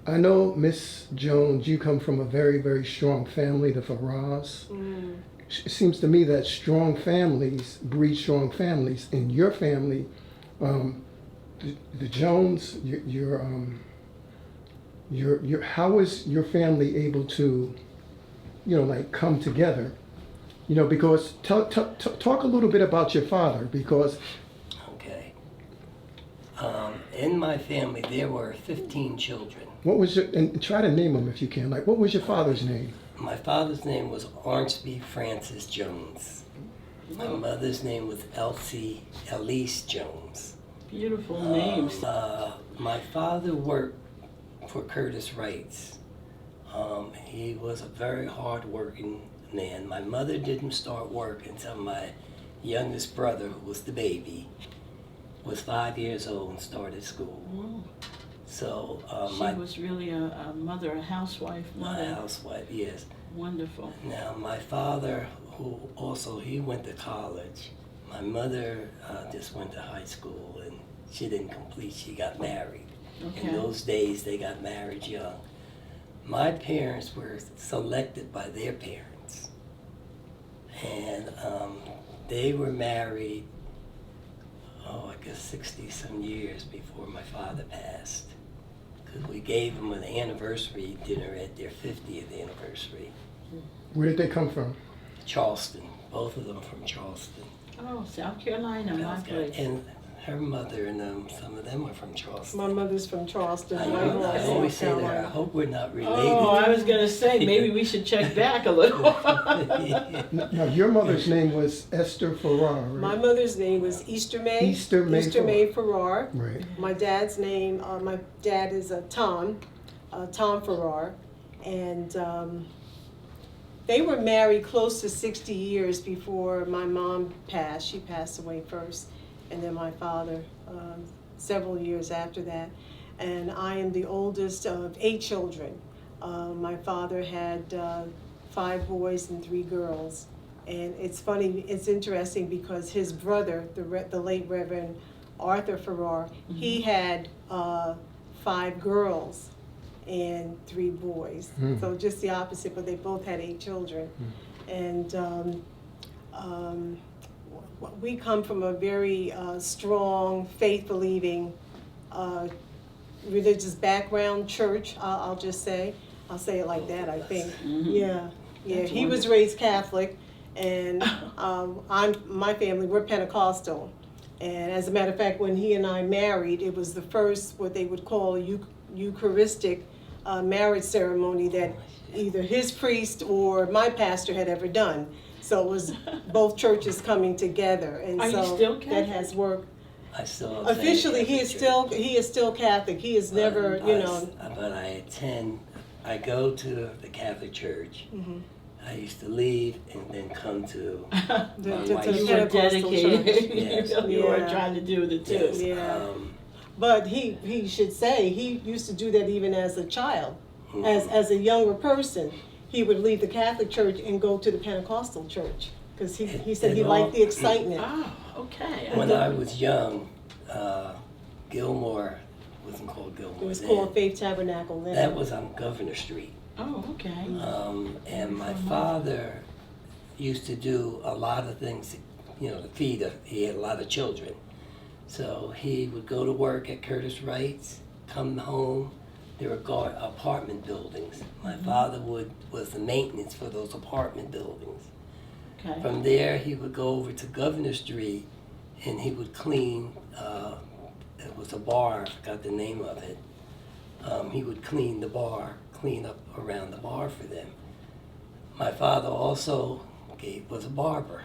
I know, Miss Jones, you come from a very, very strong family, the Farrars. It seems to me that strong families breed strong families. In your family, um, the Jones, how is your family able to, like come together? Because talk a little bit about your father, because Okay. In my family, there were 15 children. what was your, and try to name them if you can, like what was your father's name? My father's name was Ormsby Francis Jones. My mother's name was Elise Jones. Beautiful names. My father worked for Curtis Wrights. He was a very hard-working man. My mother didn't start work until my youngest brother, who was the baby, was 5 years old and started school. Oh, So she my was really a mother, a housewife mother. housewife, yes. Wonderful. Now my father, who also he went to college. My mother just went to high school and she didn't complete. She got married. Okay. In those days, they got married young. My parents were selected by their parents, and they were married, I guess 60-some years before my father passed. Because we gave them an anniversary dinner at their 50th anniversary. Where did they come from? Charleston, both of them from Charleston. Oh, South Carolina, my place. And her mother and some of them were from Charleston. My mother's from Charleston. I, My I mom's always from say to her, I Carolina. hope we're not related. Oh, I was gonna say maybe we should check back a little. Now, your mother's name was Esther Farrar, right? My mother's name was Easter May. Easter May Farrar. Right. My dad's name, my dad is Tom Farrar, and they were married close to 60 years before my mom passed. She passed away first, and then my father several years after that. And I am the oldest of 8 children. My father had 5 boys and 3 girls. And it's funny, it's interesting because his brother, the late Reverend Arthur Farrar, he had 5 girls and 3 boys. So just the opposite, but they both had 8 children. And we come from a very strong, faith-believing, religious background church, I'll just say. I'll say it like that, I think. Yeah. That's He was wonderful. raised Catholic, and my family, we're Pentecostal. And as a matter of fact, when he and I married, it was the first, what they would call Eucharistic marriage ceremony that either his priest or my pastor had ever done. So it was both churches coming together, and Are you so still that Catholic? has worked. I still Officially, attend he is Catholic still Catholic. He is never, church. But I go to the Catholic Church. Mm-hmm. I used to leave and then come to The- my to wife's the You were church. Pentecostal dedicated. church. Yes. You really were Yeah. trying to do the two. Yes, Yeah. But he should say he used to do that even as a child, as a younger person. He would leave the Catholic church and go to the Pentecostal church because he said he And liked all- the excitement. Oh, okay. When I was young, Gilmore wasn't called Gilmore It was then. called Faith Tabernacle then. That was on Governor Street. Oh, okay. And my father used to do a lot of things, to feed. He had a lot of children. So he would go to work at Curtis Wright's, come home. There were apartment buildings. My father was the maintenance for those apartment buildings. Okay. From there, he would go over to Governor Street and he would clean, it was a bar, I forgot the name of it. He would clean the bar, clean up around the bar for them. My father also was a barber.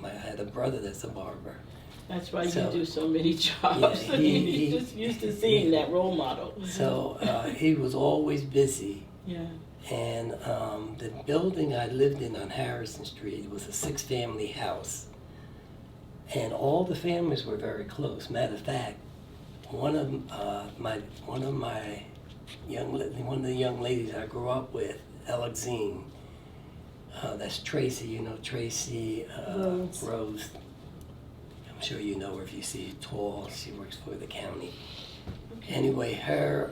I had a brother that's a barber. That's why So- you do so many jobs. Yeah, he- You're just used to seeing that role model. So he was always busy. Yeah. And the building I lived in on Harrison Street was a 6-family house. And all the families were very close. Matter of fact, one of the young ladies I grew up with, Alexine, that's Tracy, Tracy Rhodes. Rose. I'm sure you know her if you see her, tall. She works for the county. Anyway, her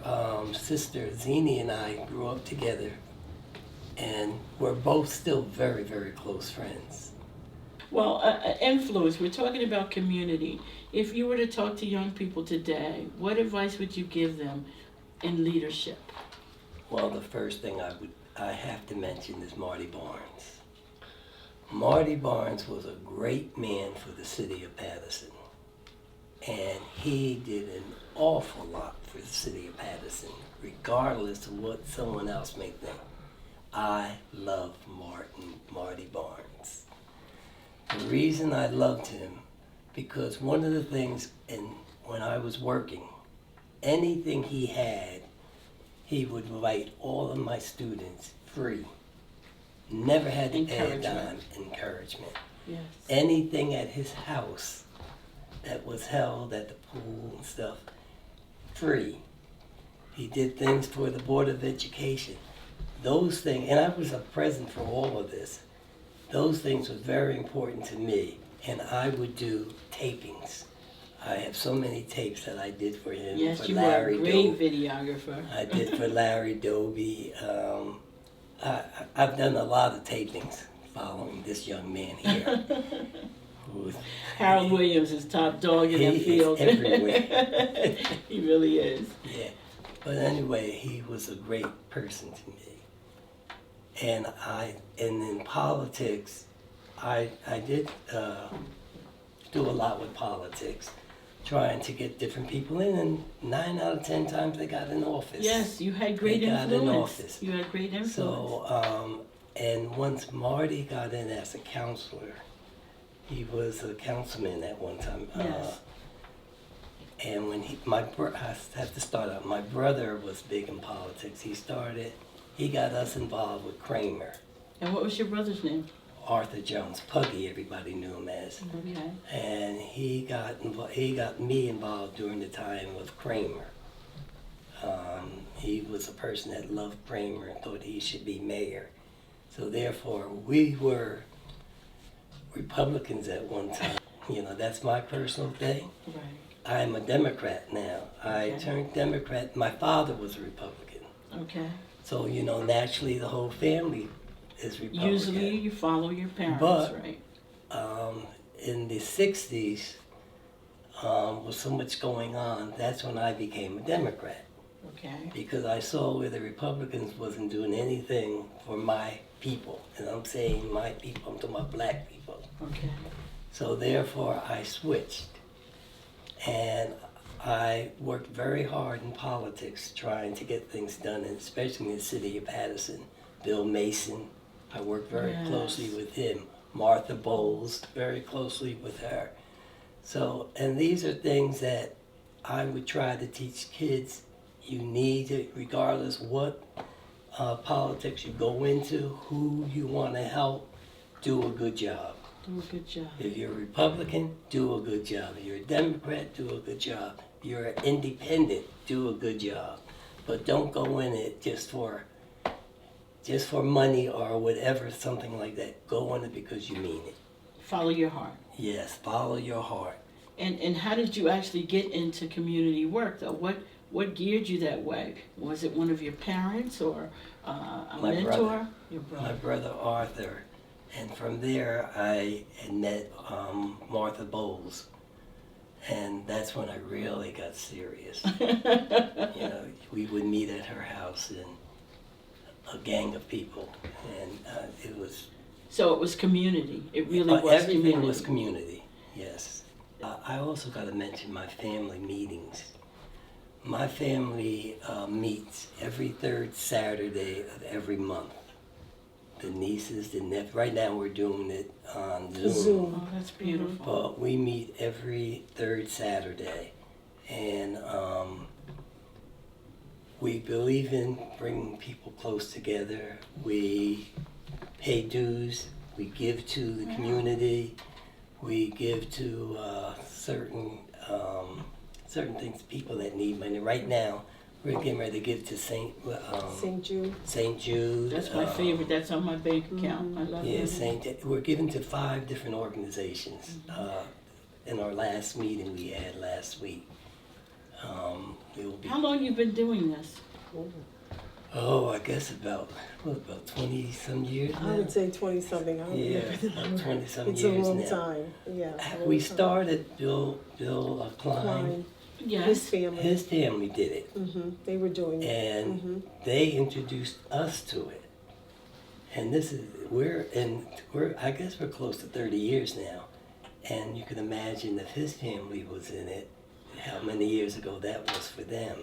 sister Zini and I grew up together, and we're both still very, very close friends. Well, influence, we're talking about community. If you were to talk to young people today, what advice would you give them in leadership? Well, the first thing I have to mention is Marty Barnes. Marty Barnes was a great man for the city of Paterson, and he did an awful lot for the city of Paterson, regardless of what someone else may think. I love Marty Barnes. The reason I loved him, because one of the things, when I was working, anything he had, he would write all of my students free. Never had to pay a dime. Encouragement. Yes. Anything at his house that was held at the pool and stuff, free. He did things for the Board of Education. Those things, and I was a present for all of this. Those things were very important to me, and I would do tapings. I have so many tapes that I did for him. Yes, for you Larry were a great Doby. videographer. I did for Larry Doby. I've done a lot of tapings following this young man here. Who's, Harold Williams is top dog in that he field. is everywhere. He really is. Yeah, but anyway, he was a great person to me. And in politics, I did do a lot with politics, trying to get different people in, and 9 out of 10 times they got in office. Yes, you had great They got in influence. office. You had great influence. So, and once Marty got in as a counselor, he was a councilman at one time. Yes. And when I have to start out, my brother was big in politics. He got us involved with Kramer. And what was your brother's name? Arthur Jones, Puggy, everybody knew him as. Okay. And he got me involved during the time of Kramer. He was a person that loved Kramer and thought he should be mayor. So therefore, we were Republicans at one time. You know, that's my personal thing. Right. I'm a Democrat now. I Okay. turned Democrat. My father was a Republican. Okay. So, you know, naturally the whole family is Republican. Usually you follow your parents, But- right? In the 60s, with so much going on, that's when I became a Democrat. Okay. Because I saw where the Republicans wasn't doing anything for my people. And I'm saying my people, I'm talking about black people. Okay. So therefore I switched. And I worked very hard in politics trying to get things done, and especially in the city of Paterson. Bill Mason, I worked very Yes. closely with him. Martha Bowles, very closely with her. So, and these are things that I would try to teach kids. You need it, regardless what politics you go into, who you want to help, do a good job. Do a good job. If you're a Republican, do a good job. If you're a Democrat, do a good job. If you're an independent, do a good job. But don't go in it just for money or whatever, something like that. Go in it because you mean it. Follow your heart. Yes, follow your heart. And how did you actually get into community work though? What geared you that way? Was it one of your parents or a My mentor? brother. Your My brother. brother Arthur. And from there, I had met Martha Bowles. And that's when I really got serious. You know, we would meet at her house and a gang of people. And it was... So it was community. It really was everything community. was community, yes. I also got to mention my family meetings. My family meets every third Saturday of every month. The nieces, the nephews, right now we're doing it on Zoom. Zoom. Oh, that's beautiful. But we meet every third Saturday. And we believe in bringing people close together. We pay dues. We give to the community. We give to certain things, people that need money. Right now, we're getting ready to give to St. Jude. St. Jude. That's my favorite. That's on my bank account. I love Yeah, it. We're giving to 5 different organizations. In our last meeting we had last week, We will be. How long you been doing this? Oh, I guess about 20 some years now. I would say 20-something. I don't Yeah, remember the about number. 20 some It's years a long now. time. Yeah. a long We time. started Bill Klein. Klein, his Yes. family. His family did it, They were doing it. and they introduced us to it. And this is I guess we're close to 30 years now, and you can imagine if his family was in it, how many years ago that was for them.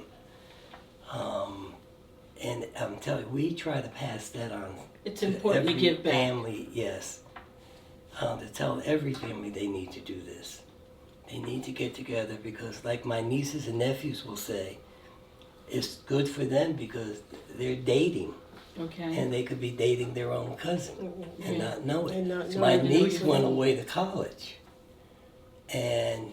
And I'm telling you, we try to pass that on. It's important to every give back. family, yes, to tell every family they need to do this. They need to get together because, like my nieces and nephews will say, it's good for them because they're dating Okay. and they could be dating their own cousin and not know it. And not know My it. niece went away to college, and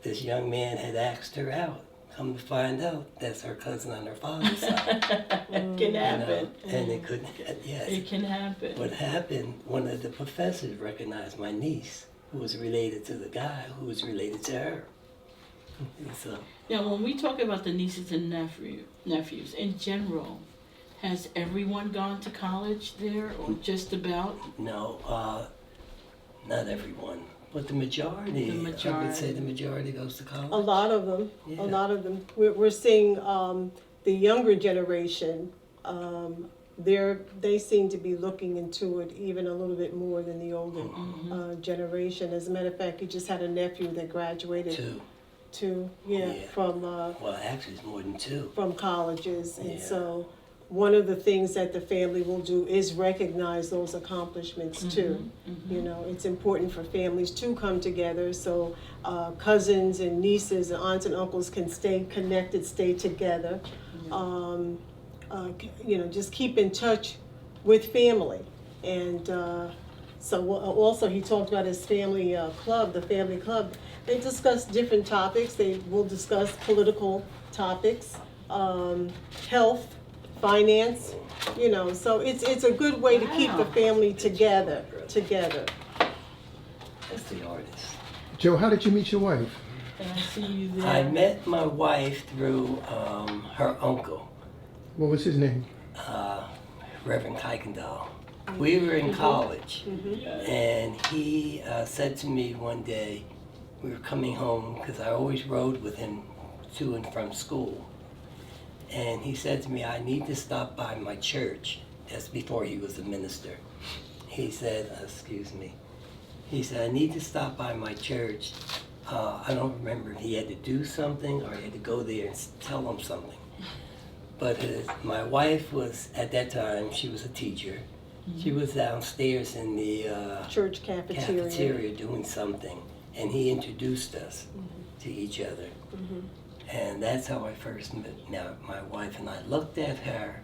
this young man had asked her out. Come to find out, that's her cousin on her father's side. It can happen. And it couldn't. Yes. It can happen. What happened? One of the professors recognized my niece, who was related to the guy who was related to her. And so, Now, when we talk about the nieces and nephews, in general, has everyone gone to college there, or just about? no, not everyone, but the majority. The I would majority. say the majority goes to college. A lot of them. Yeah. A lot of them. We're seeing the younger generation. They seem to be looking into it even a little bit more than the older generation. As a matter of fact, he just had a nephew that graduated Two. yeah. Well, actually, it's more than two. from colleges, and Yeah. so one of the things that the family will do is recognize those accomplishments too. You know, it's important for families to come together so cousins and nieces and aunts and uncles can stay connected, stay together. You know, just keep in touch with family. And so also he talked about his family club, the family club. They discuss different topics. They will discuss political topics, health, finance, you know, so it's a good way to keep the Wow. family together. That's the artist. Joe, how did you meet your wife? And I see you there. I met my wife through her uncle, What was his name? Reverend Kuykendall. We were in college, and he said to me one day, we were coming home, because I always rode with him to and from school, and he said to me, I need to stop by my church. That's before he was a minister. He said, excuse me, he said, I need to stop by my church. I don't remember if he had to do something or he had to go there and tell them something. But my wife was, at that time, she was a teacher. She was downstairs in the Church cafeteria. doing something, and he introduced us to each other. And that's how I first met my wife, and I looked at her,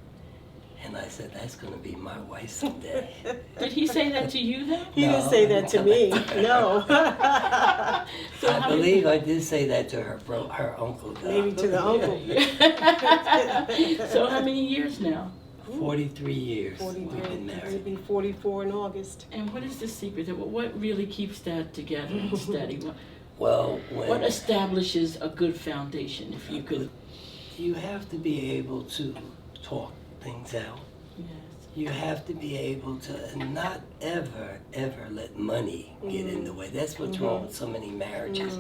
and I said, that's going to be my wife someday. Did he say that to you then? He didn't No, say I that to didn't me, tell no. So I how believe I did say that to her uncle. Maybe to the uncle. So how many years now? 43 years we've 43, been it'll married. be 44 in August. And what is the secret? What really keeps that together and steady? Well, What establishes a good foundation, if you could? you have to be able to talk things out. Yes. You have to be able to not ever let money get in the way. That's what's wrong with so many marriages.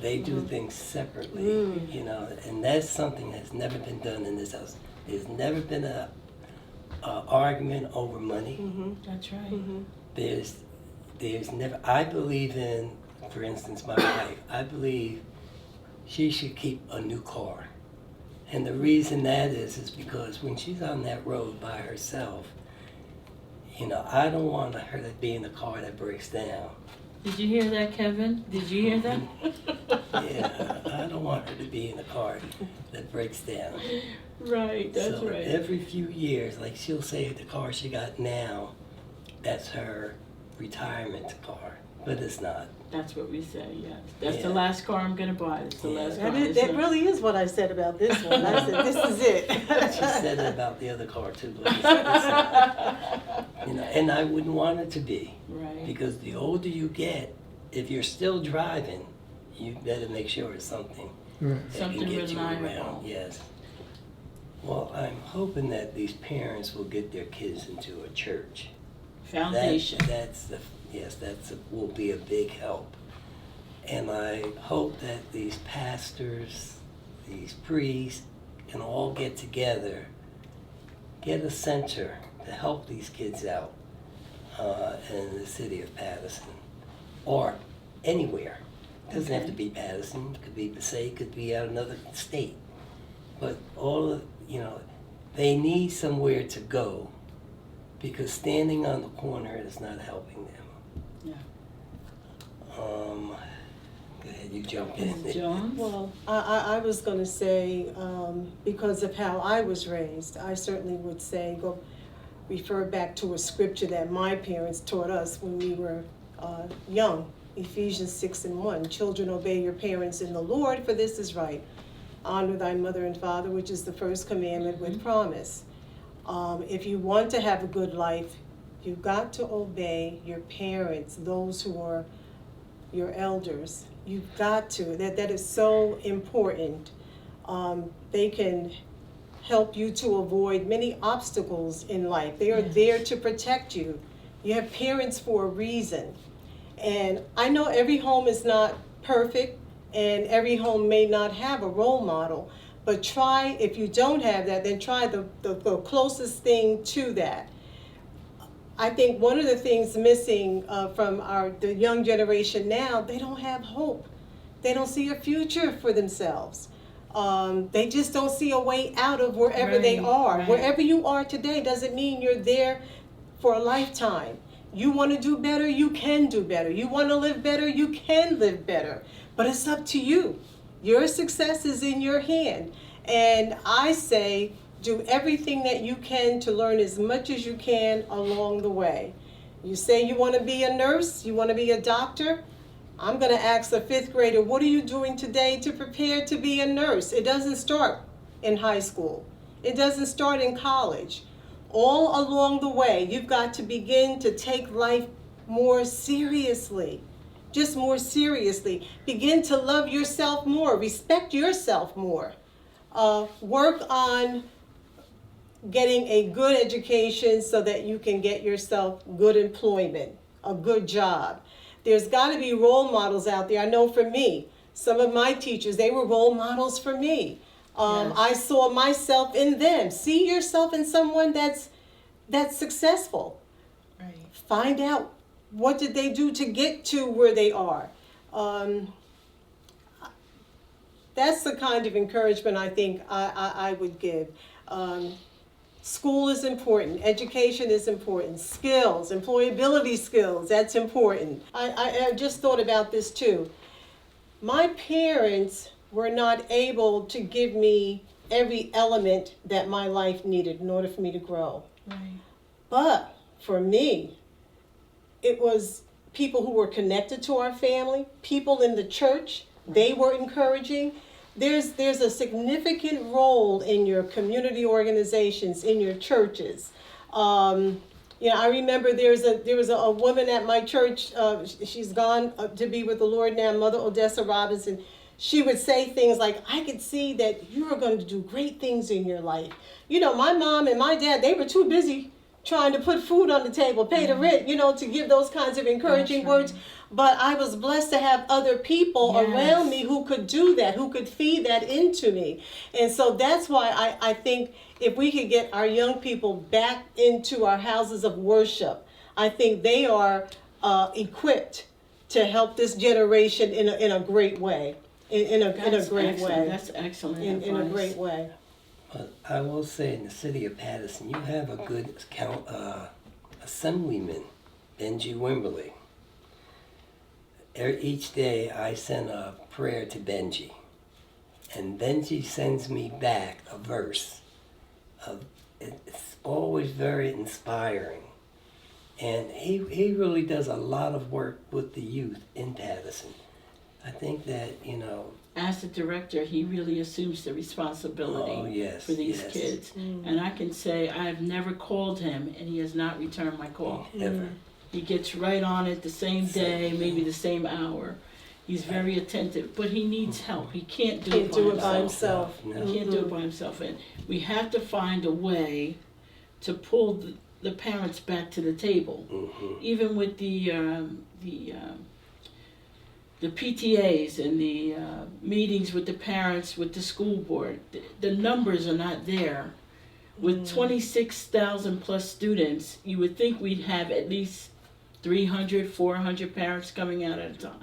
They do things separately, you know, and that's something that's never been done in this house. There's never been a argument over money. That's right. There's never. I believe in, for instance, my wife. I believe she should keep a new car. And the reason that is because when she's on that road by herself, you know, I don't want her to be in a car that breaks down. Did you hear that, Kevin? Did you hear that? Yeah, I don't want her to be in a car that breaks down. Right, that's So right. every few years, like she'll say the car she got now, that's her retirement car, but it's not. That's what we say, yes. That's the Yeah. last car I'm gonna buy. It's the Yeah. last car. That It's not- really is what I said about this one. I said, this is it. She said it about the other car too, but it's not. You know, and I wouldn't want it to be. Right. Because the older you get, if you're still driving, you better make sure it's something Right. that Something can get you reliable. around. Yes. Well, I'm hoping that these parents will get their kids into a church. Foundation. Will be a big help. And I hope that these pastors, these priests, can all get together, get a center to help these kids out in the city of Patterson, or anywhere. It doesn't have to be Patterson. It could be Passaic. It could be out another state. But they need somewhere to go, because standing on the corner is not helping them. Yeah. Go ahead, you jump in. Ms. Jones? Well, I was going to say, because of how I was raised, I certainly would say refer back to a scripture that my parents taught us when we were young. Ephesians 6:1. Children, obey your parents in the Lord, for this is right. Honor thy mother and father, which is the first commandment with promise. If you want to have a good life, you've got to obey your parents, those who are your elders. You've got to. That is so important. They can help you to avoid many obstacles in life. They are there to protect you. You have parents for a reason. And I know every home is not perfect, and every home may not have a role model, but try, if you don't have that, then try the closest thing to that. I think one of the things missing from the young generation now, they don't have hope. They don't see a future for themselves. They just don't see a way out of wherever they are. Right. Wherever you are today doesn't mean you're there for a lifetime. You want to do better, you can do better. You want to live better, you can live better. But it's up to you. Your success is in your hand. And I say, do everything that you can to learn as much as you can along the way. You say you want to be a nurse, you want to be a doctor. I'm going to ask a 5th grader, what are you doing today to prepare to be a nurse? It doesn't start in high school. It doesn't start in college. All along the way, you've got to begin to take life more seriously. Just more seriously. Begin to love yourself more. Respect yourself more. Work on getting a good education so that you can get yourself good employment, a good job. There's got to be role models out there. I know for me, some of my teachers, they were role models for me. I saw myself in them. See yourself in someone that's successful. Right. Find out what did they do to get to where they are. That's the kind of encouragement I think I would give. School is important. Education is important. Skills, employability skills, that's important. I just thought about this too. My parents were not able to give me every element that my life needed in order for me to grow. Right. But for me, it was people who were connected to our family, people in the church, they were encouraging. There's a significant role in your community organizations, in your churches. I remember there was a woman at my church, she's gone to be with the Lord now, Mother Odessa Robinson. She would say things like, I could see that you are going to do great things in your life. My mom and my dad, they were too busy trying to put food on the table, pay the rent, to give those kinds of encouraging words. But I was blessed to have other people around me who could do that, who could feed that into me. And so that's why I think if we could get our young people back into our houses of worship, I think they are equipped to help this generation in a great way. In a great way. That's excellent In a great way. But I will say, in the city of Patterson, you have a good assemblyman, Benji Wimberly. Each day I send a prayer to Benji, and Benji sends me back a verse. It's always very inspiring, and he really does a lot of work with the youth in Patterson. I think that, as the director, he really assumes the responsibility for these kids. And I can say I have never called him and he has not returned my call. Never. He gets right on it the same day, maybe the same hour. He's very attentive, but he needs help. He can't do Can't it do by it by himself. himself. He can't do it by himself, and we have to find a way to pull the parents back to the table. Even with the PTAs and the meetings with the parents, with the school board, the numbers are not there. With 26,000 plus students, you would think we'd have at least 300, 400 parents coming out at a time.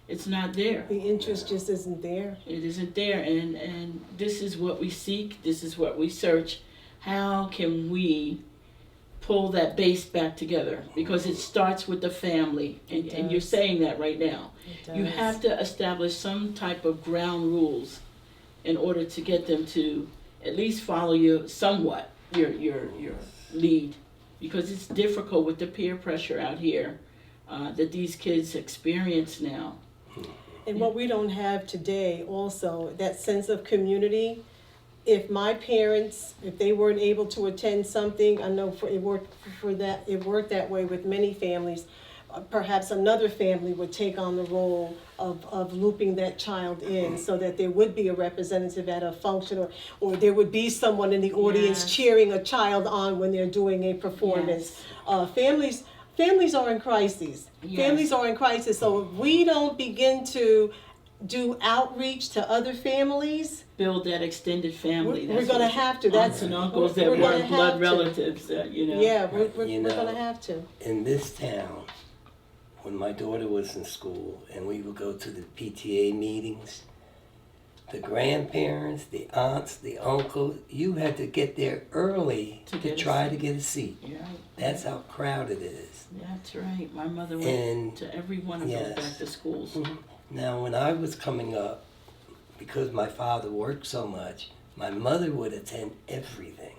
It's not there. The interest just isn't there. It isn't there, and this is what we seek, this is what we search. How can we pull that base back together? Because it starts with the family, and you're saying that right now. You have to establish some type of ground rules in order to get them to at least follow you somewhat, your lead. Because it's difficult with the peer pressure out here that these kids experience now. And what we don't have today also, that sense of community. If my parents, if they weren't able to attend something, I know it worked that way with many families. Perhaps another family would take on the role of looping that child in so that there would be a representative at a function, or there would be someone in the audience Yes. cheering a child on when they're doing a performance. Families are in crises. Yes. Families are in crisis. So if we don't begin to do outreach to other families, Build that extended family. we're going to have to. That's aunts and uncles we're that gonna weren't blood have to. relatives, you know. Yeah, we're You going know, to have to. in this town, when my daughter was in school and we would go to the PTA meetings, the grandparents, the aunts, the uncles, you had to get there early To to get a try to seat. get a seat. Yeah, That's how crowded it is. that's right. My mother went And to every one of yes. those back to schools. now, when I was coming up, because my father worked so much, my mother would attend everything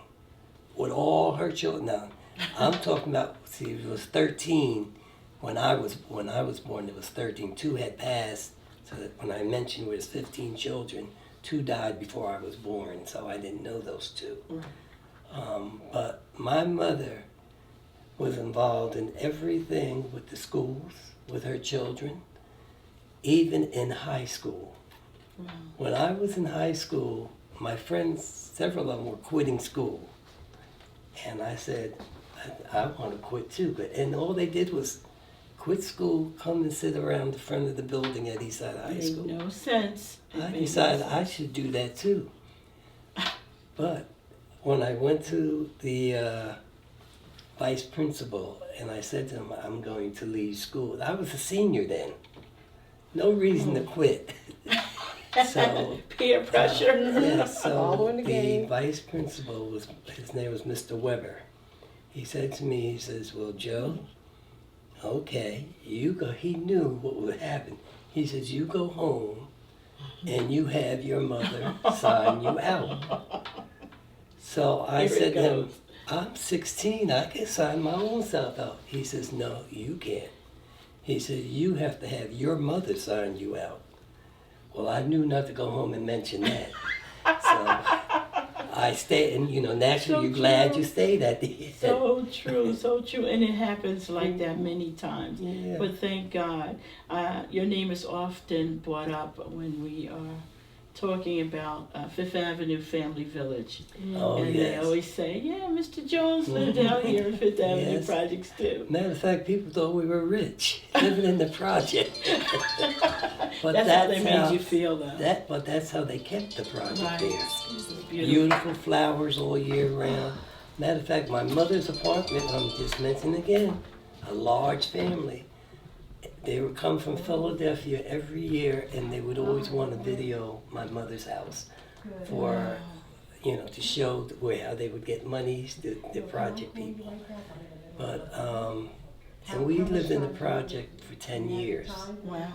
with all her children. Now, I'm talking about, see, it was 13 when I was born. It was 13. 2 had passed, so that when I mentioned there was 15 children, 2 died before I was born, so I didn't know those 2. Right. But my mother was involved in everything with the schools, with her children, even in high school. Wow. When I was in high school, my friends, several of them were quitting school. And I said, I want to quit too. And all they did was quit school, come and sit around the front of the building at Eastside High Made School. no sense. It I made no decided sense. I should do that too. But when I went to the vice principal and I said to him, I'm going to leave school, I was a senior then. No reason to quit. So Peer pressure. yeah, so Following the game. vice principal his name was Mr. Weber. He said to me, he says, well, Joe, okay, you go. He knew what would happen. He says, you go home and you have your mother sign you out. So I Here it said to him, goes. I'm 16, I can sign my own self out. He says, no, you can't. He says, you have to have your mother sign you out. Well, I knew not to go home and mention that. So I stayed, and naturally So you're glad true. you stayed at the end. So true, so true, and it happens like that many times. Yeah. But thank God, your name is often brought up when we are talking about Fifth Avenue Family Village, Oh, and they yes. always say, "Yeah, Mr. Jones lived out here in Fifth Avenue Yes. Projects too." Matter of fact, people thought we were rich, living in the project. But That's how they made you feel, though. But that's how they kept the project Right. there. It's beautiful. Beautiful flowers all year round. Matter of fact, my mother's apartment, I'm just mentioning again, a large family. They would come from Philadelphia every year and they would always want to video my mother's house for, to show how they would get monies, the project people. But, and we lived in the project for 10 years. Wow.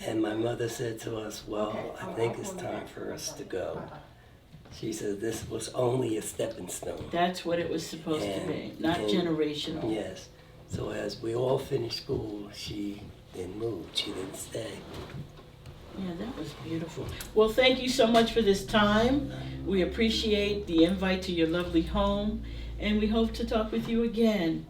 And my mother said to us, well, I think it's time for us to go. She said this was only a stepping stone. That's what it was supposed to be, not And- generational. Yes. So as we all finished school, she didn't move. She didn't stay. Yeah, that was beautiful. Well, thank you so much for this time. We appreciate the invite to your lovely home, and we hope to talk with you again.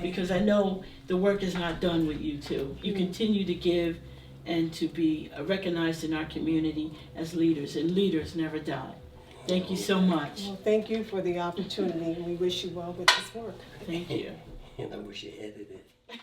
Because I know the work is not done with you two. You continue to give and to be recognized in our community as leaders, and leaders never die. Thank you so much. Well, thank you for the opportunity, and we wish you well with this work. Thank you. And I wish you edited it.